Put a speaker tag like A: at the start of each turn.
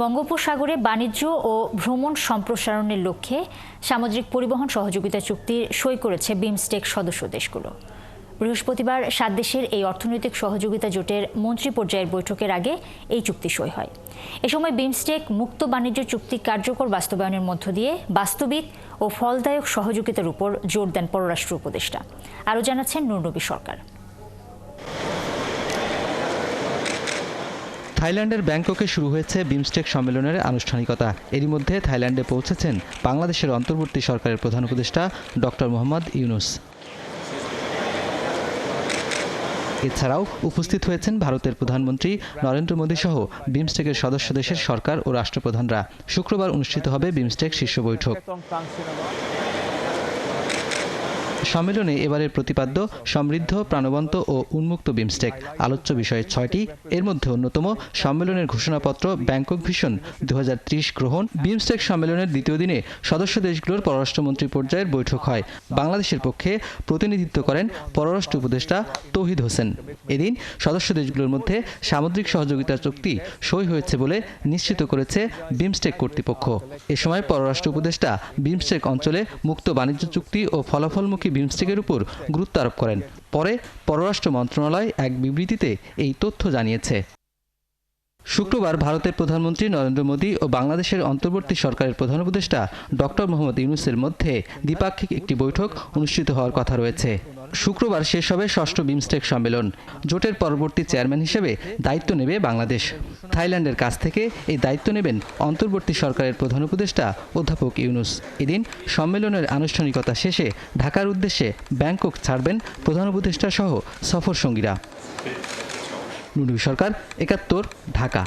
A: বঙ্গোপসাগরে বাণিজ্য ও ভ্রমণ সম্প্রসারণের লক্ষ্যে সামুদ্রিক পরিবহন সহযোগিতা চুক্তি সই করেছে বিমস্টেক সদস্য দেশগুলো। বৃহস্পতিবার 7 দেশের এই অর্থনৈতিক সহযোগিতা জোটের মন্ত্রী পর্যায়ের বৈঠকের আগে এই চুক্তি সই হয়। এ সময় বিমস্টেক মুক্ত বাণিজ্য চুক্তি কার্যকর বাস্তবায়নের মধ্য দিয়ে বাস্তবিক ও ফলদায়ক সহযোগিতার উপর জোর দেন পররাষ্ট্র উপদেষ্টা। আরও জানাচ্ছেন নূরনবী সরকার।
B: থাইল্যান্ডের ব্যাংককে শুরু হয়েছে বিমস্টেক সম্মেলনের আনুষ্ঠানিকতা। এরই মধ্যে থাইল্যান্ডে পৌঁছেছেন বাংলাদেশের অন্তর্বর্তী সরকারের প্রধান উপদেষ্টা ডক্টর মোহাম্মদ ইউনুস। এছাড়াও উপস্থিত হয়েছেন ভারতের প্রধানমন্ত্রী নরেন্দ্র মোদী সহ বিমস্টেকের সদস্য দেশের সরকার ও রাষ্ট্রপ্রধানরা। শুক্রবার অনুষ্ঠিত হবে বিমস্টেক শীর্ষ বৈঠক। সম্মেলনে এবারের প্রতিপাদ্য সমৃদ্ধ, প্রাণবন্ত ও উন্মুক্ত বিমস্টেক। আলোচ্য বিষয় 6টি। এর মধ্যে অন্যতম সম্মেলনের ঘোষণাপত্র ব্যাংকক ভিশন 2030 গ্রহণ। বিমস্টেক সম্মেলনের দ্বিতীয় দিনে সদস্য দেশগুলোর পররাষ্ট্রমন্ত্রী পর্যায়ের বৈঠক হয়। বাংলাদেশের পক্ষে প্রতিনিধিত্ব করেন পররাষ্ট্র উপদেষ্টা তৌহিদ হোসেন। এদিন সদস্য দেশগুলোর মধ্যে সামুদ্রিক সহযোগিতা চুক্তি সই হয়েছে বলে নিশ্চিত করেছে বিমস্টেক কর্তৃপক্ষ। এ সময় পররাষ্ট্র উপদেষ্টা বিমস্টেক অঞ্চলে মুক্ত বাণিজ্য চুক্তি ও ফলাফলমুখী বিমস্টেকের উপর গুরুত্ব আরোপ করেন। পরে পররাষ্ট্র মন্ত্রণালয় এক বিবৃতিতে এই তথ্য জানিয়েছে। শুক্রবার ভারতের প্রধানমন্ত্রী নরেন্দ্র মোদী ও বাংলাদেশের অন্তর্বর্তী সরকারের প্রধান উপদেষ্টা ডক্টর মোহাম্মদ ইউনুসের মধ্যে দ্বিপাক্ষিক একটি বৈঠক অনুষ্ঠিত হওয়ার কথা রয়েছে। শুক্রবার শেষ হবে 6ষ্ঠ বিমস্টেক সম্মেলন। জোটের পরবর্তী চেয়ারম্যান হিসেবে দায়িত্ব নেবে বাংলাদেশ। থাইল্যান্ডের কাছ থেকে এই দায়িত্ব নেবেন অন্তর্বর্তী সরকারের প্রধান উপদেষ্টা অধ্যাপক ইউনুস। এদিন সম্মেলনের আনুষ্ঠানিকতা শেষে ঢাকার উদ্দেশ্যে ব্যাংকক ছাড়বেন প্রধান উপদেষ্টা সহ সফর সঙ্গীরা। নূরনবী সরকার, 71, ঢাকা।